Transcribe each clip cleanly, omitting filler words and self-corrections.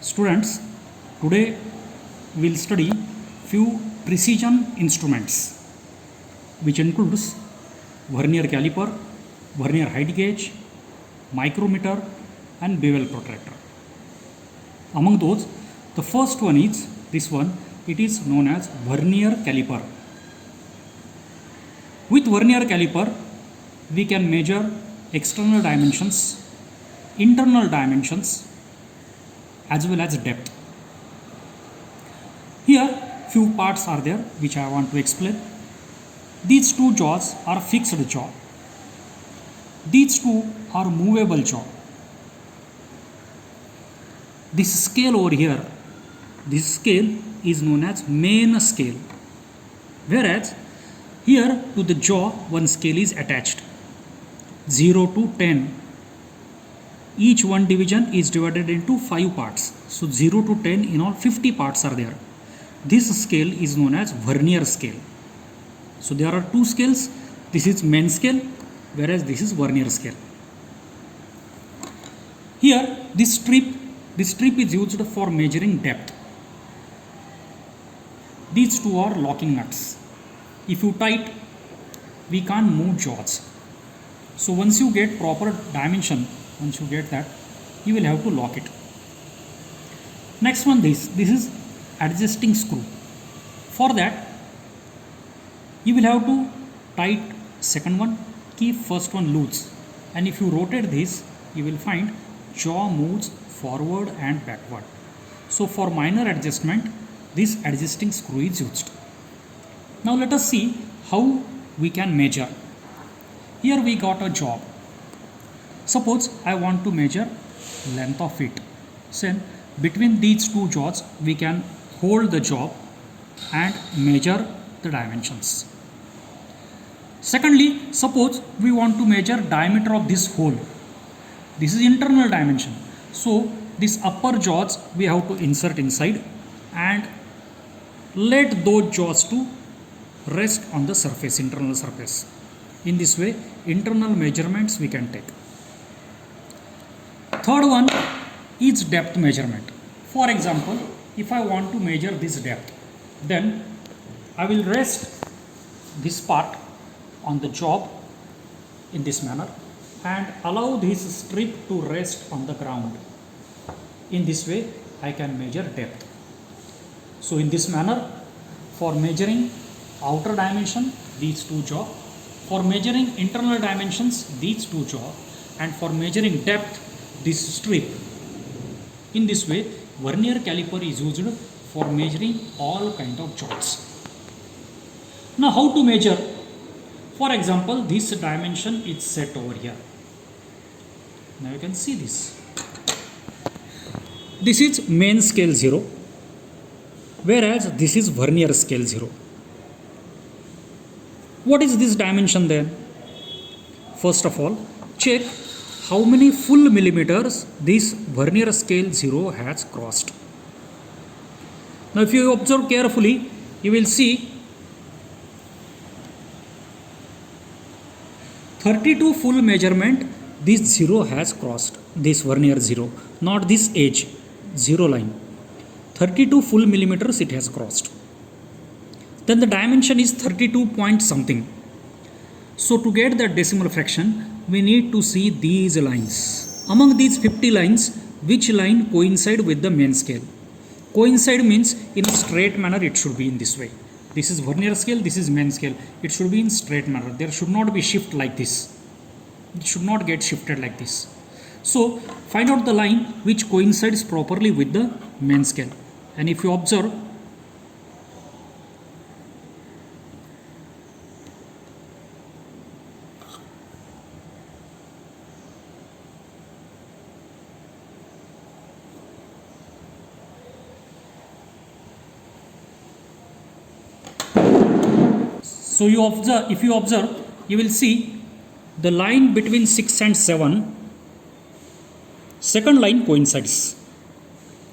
Students, today we'll study few precision instruments which includes vernier caliper, vernier height gauge, micrometer and bevel protractor. Among those, the first one is this one. It is known as vernier caliper. With vernier caliper, we can measure external dimensions, internal dimensions as well as depth. Here few parts are there which I want to explain. These two jaws are fixed jaw. These two are movable jaw. This scale over here, this scale is known as main scale, whereas here to the jaw one scale is attached, 0 to 10. Each one division is divided into 5 parts. So 0 to 10 in all 50 parts are there. This scale is known as vernier scale. So there are two scales. This is main scale, whereas this is vernier scale. Here this strip is used for measuring depth. These two are locking nuts. If you tight, we can't move jaws. So once you get proper dimension, once you get that, you will have to lock it. Next one, this is adjusting screw. For that, you will have to tight second one, keep first one loose, and if you rotate this, you will find jaw moves forward and backward. So for minor adjustment, this adjusting screw is used. Now let us see how we can measure. Here we got a job. Suppose I want to measure length of it. So between these two jaws we can hold the job and measure the dimensions. Secondly, suppose we want to measure diameter of this hole. This is internal dimension. So this upper jaws we have to insert inside and let those jaws to rest on the surface, internal surface. In this way, internal measurements we can take. Third one is depth measurement. For example, if I want to measure this depth, then I will rest this part on the job in this manner and allow this strip to rest on the ground. In this way, I can measure depth. So in this manner, for measuring outer dimension, these two jaw, for measuring internal dimensions, these two jaw, and for measuring depth, this strip. In this way, vernier caliper is used for measuring all kind of jaws. Now how to measure? For example, this dimension is set over here. Now you can see this. This is main scale 0, whereas this is vernier scale 0. What is this dimension then? First of all, check how many full millimeters this vernier scale 0 has crossed. Now if you observe carefully, you will see 32 full measurement this 0 has crossed, this vernier 0, not this edge, 0 line. 32 full millimeters it has crossed. Then the dimension is 32 point something. So to get that decimal fraction, we need to see these lines. Among these 50 lines, which line coincide with the main scale? Coincide means in a straight manner it should be in this way. This is vernier scale, this is main scale. It should be in straight manner. There should not be shift like this. It should not get shifted like this. So find out the line which coincides properly with the main scale. And if you observe, so if you observe, you will see the line between 6 and 7, second line coincides.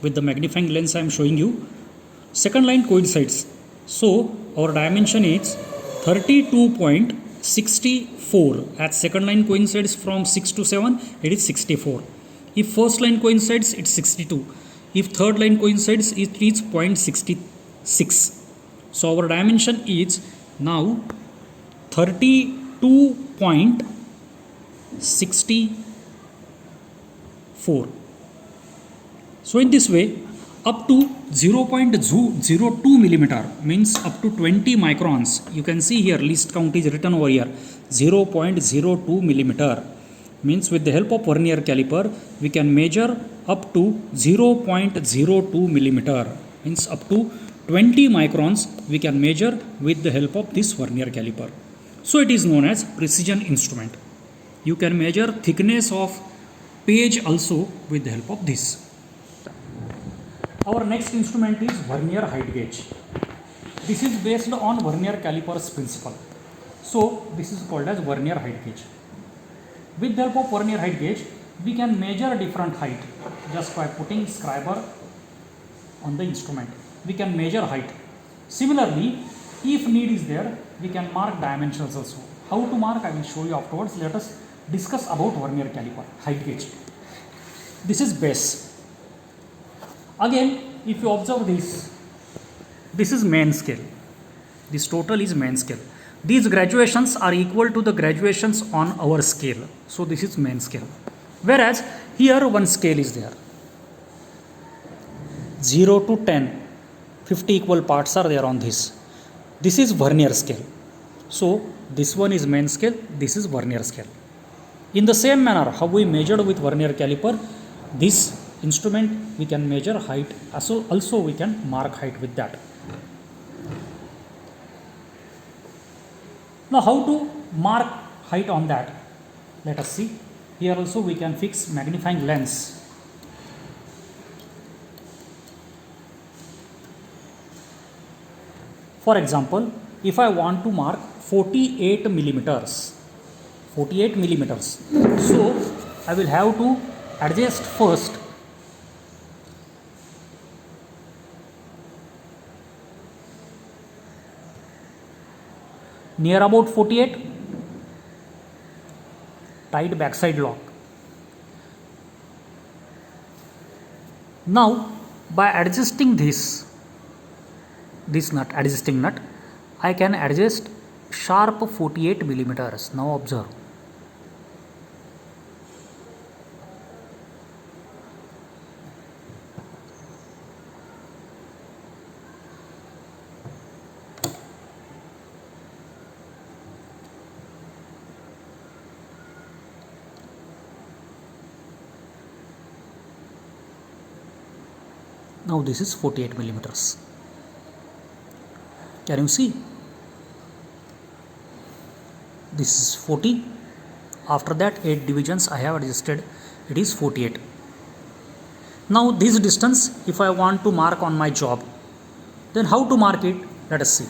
With the magnifying lens I am showing you, second line coincides. So our dimension is 32.64. As second line coincides from 6 to 7, it is 64. If first line coincides, it's 62. If third line coincides, it is 0.66. So our dimension is now 32.64. So in this way, up to 0.02 millimeter means up to 20 microns. You can see here least count is written over here, 0.02 millimeter means with the help of vernier caliper we can measure up to 0.02 millimeter means up to 20 microns we can measure with the help of this vernier caliper. So it is known as precision instrument. You can measure thickness of page also with the help of this. Our next instrument is vernier height gauge. This is based on vernier caliper's principle. So this is called as vernier height gauge. With the help of vernier height gauge, we can measure different height just by putting scriber on the instrument. We can measure height. Similarly, if need is there, we can mark dimensions also. How to mark, I will show you afterwards. Let us discuss about vernier caliper height gauge. This is base. Again, if you observe this is main scale. This total is main scale. These graduations are equal to the graduations on our scale. So this is main scale. Whereas here one scale is there. 0 to 10, 50 equal parts are there on this. This is vernier scale. So this one is main scale, this is vernier scale. In the same manner, how we measured with vernier caliper, this instrument we can measure height, also we can mark height with that. Now how to mark height on that? Let us see. Here also we can fix magnifying lens. For example, if I want to mark 48 millimeters, so I will have to adjust first near about 48, tight backside lock. Now by adjusting this nut, adjusting nut, I can adjust sharp 48 millimeters. Now observe. Now this is 48 millimeters. Can you see? This is 40. After that 8 divisions I have adjusted. It is 48. Now this distance, if I want to mark on my job, then how to mark it? Let us see.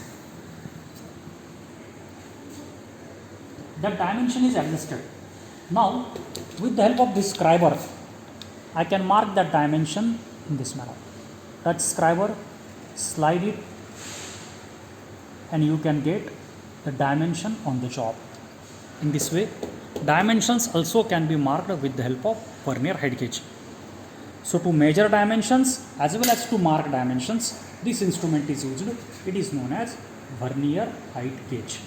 That dimension is adjusted. Now with the help of this scriber, I can mark that dimension in this manner. Touch scriber, slide it, and you can get the dimension on the job. In this way, dimensions also can be marked with the help of vernier height gauge. So to measure dimensions as well as to mark dimensions, this instrument is used. It is known as vernier height gauge.